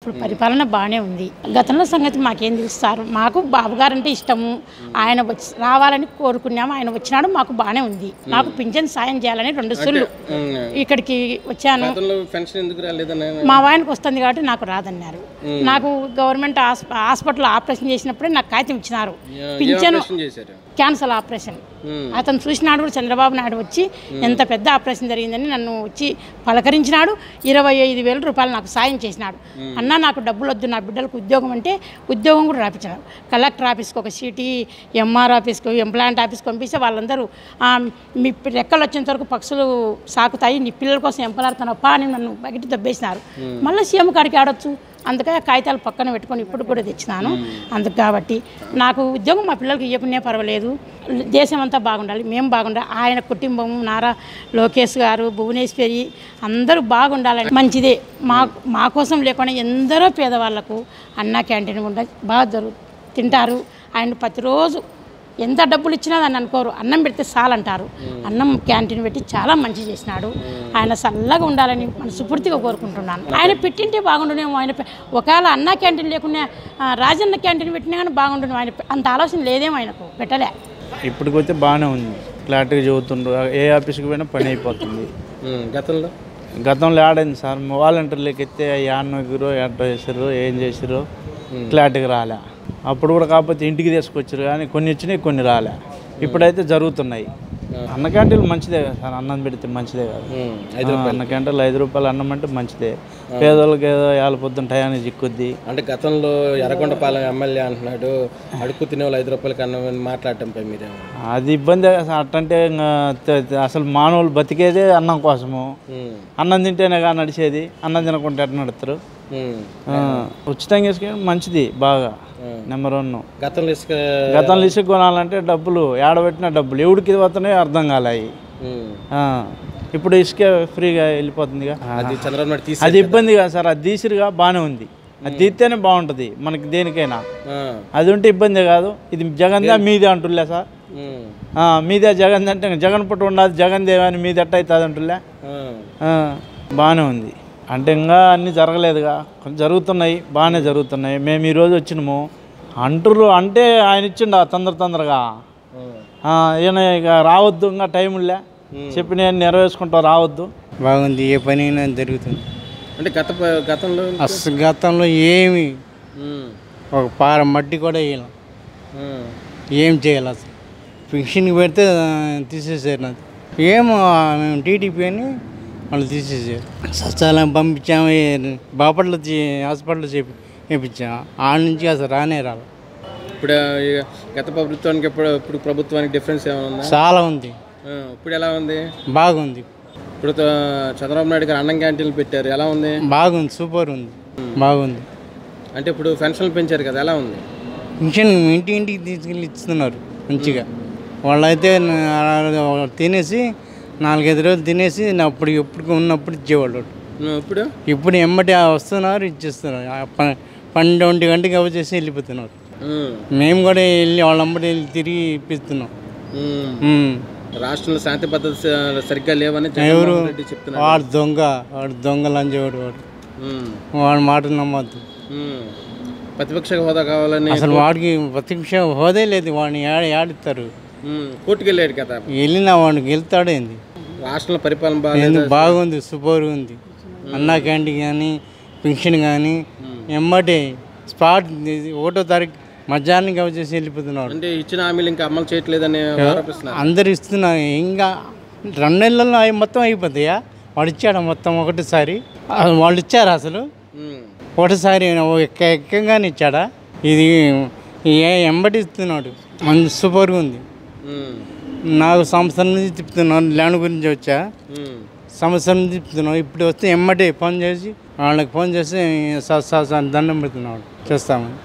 ఇప్పుడు పరిపాలన బాగానే ఉంది. గతంలో సంగతి మాకేం తెలుస్తారు. మాకు బాబుగారంటే ఇష్టము. ఆయన వచ్చి రావాలని కోరుకున్నాము. ఆయన వచ్చినాడు, మాకు బాగానే ఉంది. నాకు పింఛన్ సాయం చేయాలని 2 సార్లు ఇక్కడికి వచ్చాను. మా ఆయనకు వస్తుంది కాబట్టి నాకు రాదన్నారు. నాకు గవర్నమెంట్ హాస్పిటల్ ఆపరేషన్ చేసినప్పుడే నాకు కాగితం ఇచ్చినారు. పింఛను క్యాన్సర్ ఆపరేషన్. అతను చూసినాడు కూడా, చంద్రబాబు నాయుడు వచ్చి ఎంత పెద్ద ఆపరేషన్ జరిగిందని నన్ను వచ్చి పలకరించినాడు. 25,000 రూపాయలు నాకు సాయం చేసినాడు. అన్న నాకు డబ్బులు వద్దు, నా బిడ్డలకు ఉద్యోగం అంటే ఉద్యోగం కూడా రాపించినాడు. కలెక్టర్ ఆఫీస్కి ఒక సీటీ, ఎంఆర్ ఆఫీస్కి, ఎంప్లాయింట్ ఆఫీస్కి పంపిస్తే వాళ్ళందరూ మీ రెక్కలు వచ్చేంత వరకు పక్షులు సాకుతాయి, నీ పిల్లల కోసం ఎంపలాడుతున్నావా అని నన్ను బయట దబ్బేసినారు. మళ్ళీ సీఎం కాడికి ఆడొచ్చు. అందుకే కాగితాలు పక్కన పెట్టుకొని ఇప్పుడు కూడా తెచ్చినాను. అందుకు కాబట్టి నాకు ఉద్యోగం మా పిల్లలకి ఇవ్వకునే పర్వాలేదు. దేశం అంతా బాగుండాలి, మేము బాగుండాలి. ఆయన కుటుంబం, నారా లోకేష్ గారు, భువనేశ్వరి అందరూ బాగుండాలని మంచిదే. మా కోసం లేకుండా ఎందరో పేదవాళ్లకు అన్న క్యాంటీన్ కూడా బాగా తింటారు. ఆయన ప్రతిరోజు ఎంత డబ్బులు ఇచ్చినా దాన్ని అనుకోరు. అన్నం పెడితే చాలంటారు. అన్నం క్యాంటీన్ పెట్టి చాలా మంచి చేసినాడు. ఆయన చల్లగా ఉండాలని మనస్ఫూర్తిగా కోరుకుంటున్నాను. ఆయన పెట్టింటే బాగుండునేమో. ఆయన ఒకవేళ అన్న క్యాంటీన్ లేకుండా రాజన్న క్యాంటీన్ పెట్టినా కానీ బాగుండును. ఆయన అంత ఆలోచన లేదేమో, ఆయనకు పెట్టలే. ఇప్పటికైతే బాగానే ఉంది, క్లారిటీగా చదువుతుండ్రు. ఏ ఆఫీస్కి పోయినా పని అయిపోతుంది. గతంలో ఆడైంది సార్, వాలంటీర్లకి ఎత్తే యాన్నగిరో ఎట్టో చేసారు, ఏం చేసారు క్లారిటీగా రాలే. అప్పుడు కూడా కాకపోతే ఇంటికి తీసుకొచ్చారు, కానీ కొన్ని వచ్చినాయి, కొన్ని రాలే. ఇప్పుడైతే జరుగుతున్నాయి. అన్న క్యాంటీన్లు మంచిదే కదా సార్, అన్నం పెడితే మంచిదే కదా. అన్న క్యాంటీన్లు 5 రూపాయలు అన్నం అంటే మంచిదే. పేదోళ్ళకి ఏదో పొద్దున్న టయానికి చిక్కుద్ది. అంటే గతంలో ఎర్రగొండపాలెం ఎమ్మెల్యే అంటున్నాడు, అడుక్కు తినే వాళ్ళు 5 రూపాయలకి అన్నం మాట్లాడటంపై మీరే అది ఇబ్బంది సార్. అట్టంటే అసలు మానవులు బతికేదే అన్నం కోసము. అన్నం తింటేనే కానీ నడిచేది, అన్నం తినకుంటే ఎట్లా నడుస్తారు? ఉచితంగా ఇసుక మంచిది, బాగా నెంబర్ 1. గతంలో ఇసుక కొనాలంటే డబ్బులు ఏడబెట్టిన డబ్బులు ఎవడికి పోతున్నాయో అర్థం కాలేయి. ఇప్పుడు ఇసుక ఫ్రీగా వెళ్ళిపోతుందిగా. అది ఇబ్బంది కదా సార్. అది తీసిరుగా బాగానే ఉంది. అది తీస్తేనే బాగుంటుంది మనకి దేనికైనా. అది ఉంటే ఇబ్బంది కాదు. ఇది జగన్దే మీదే అంటులే సార్. మీదే జగన్ అంటే జగన్ పుట్టు ఉండదు, జగన్ దేవాని మీది ఎట్ట అవుతుంది అంటులే. బాగానే ఉంది. అంటే ఇంకా అన్నీ జరగలేదుగా, కొంచెం జరుగుతున్నాయి, బాగానే జరుగుతున్నాయి. మేము ఈరోజు వచ్చినాము అంటుర్రు అంటే ఆయన ఇచ్చిండ తొందరగా. ఈయన ఇక రావద్దు, ఇంకా టైంలే చెప్పి నేను నెరవేర్చుకుంటా, రావద్దు. బాగుంది, ఏ పని అయినా జరుగుతుంది. అంటే గతంలో అసలు గతంలో ఏమి ఒక పార మట్టి కూడా వేయలేం, ఏం చేయాలి అసలు. ఫిక్షన్కి పెడితే తీసేసారు. నాది ఏమో మేము టీడీపీ అని వాళ్ళు తీసేసారు. సచివాలయం పంపించాము, బాపట్ల హాస్పిటల్ చేయించాము. ఆడ నుంచి అసలు రానే రాలి. ఇప్పుడు గత ప్రభుత్వానికి ఇప్పుడు ప్రభుత్వానికి డిఫరెన్స్ ఏమైనా ఉందా? చాలా ఉంది. ఇప్పుడు ఎలా ఉంది? బాగుంది. ఇప్పుడు చంద్రబాబు నాయుడు గారు అన్నం క్యాంటీన్లు పెట్టారు, ఎలా ఉంది? బాగుంది, సూపర్ ఉంది, బాగుంది. అంటే ఇప్పుడు పెన్షన్లు పెంచారు కదా, ఎలా ఉంది? పెన్షన్ ఇంటికి తీసుకెళ్ళి ఇస్తున్నారు మంచిగా. వాళ్ళైతే తినేసి 4-5 రోజులు తినేసి ఎప్పుడు ఉన్నప్పుడు ఇచ్చేవాళ్ళు. ఇప్పుడు ఎమ్మటి వస్తున్నారు, ఇచ్చేస్తున్నారు. 12 గంటకి వచ్చేసి వెళ్ళిపోతున్నారు. మేము కూడా వెళ్ళి వాళ్ళ అమ్మటి వెళ్ళి తిరిగి ఇప్పిస్తున్నాం. రాష్ట్రంలో శాంతి భద్రత సరిగ్గా లేవని ఎవరు వాడు దొంగ లంచేవాడు. వాడి మాటలు నమ్మద్దు. ప్రతిపక్ష హోదా కావాలని అసలు వాడికి ప్రతిపక్ష హోదా లేదు. వాడిని ఆడిస్తారు. కోర్టుకు వెళ్ళాడు కదా, వెళ్ళినా వాడికి వెళ్తాడేంది. రాష్ట్రంలో పరిపాలన బాగుంది, సూపర్ ఉంది. అన్నా క్యాంటీన్ కానీ పెన్షన్ కానీ ఎమ్మటే స్పాట్ 1వ తారీఖు మధ్యాహ్నం వచ్చేసి వెళ్ళిపోతున్నారు. అంటే ఇచ్చిన హామీలు ఇంకా అమలు చేయట్లేదని అందరు ఇస్తున్నారు. ఇంకా 2 నెలల్లో అవి మొత్తం అయిపోతాయా? వాడు ఇచ్చాడు మొత్తం ఒకటిసారి. వాళ్ళు ఇచ్చారు అసలు ఒకటిసారి ఎక్కగానే ఇచ్చాడా? ఇది ఎంబటి ఇస్తున్నాడు. మంచి సూపర్గా ఉంది. నాకు సంవత్సరం నుంచి తిప్పుతున్నాను, ల్యాండ్ గురించి వచ్చా. సంవత్సరం నుంచి తిప్పుతున్నాను. ఇప్పుడు వస్తే ఎమ్మటే ఫోన్ చేసి వాళ్ళకి ఫోన్ చేసి దండం పెడుతున్నాడు, చేస్తామని.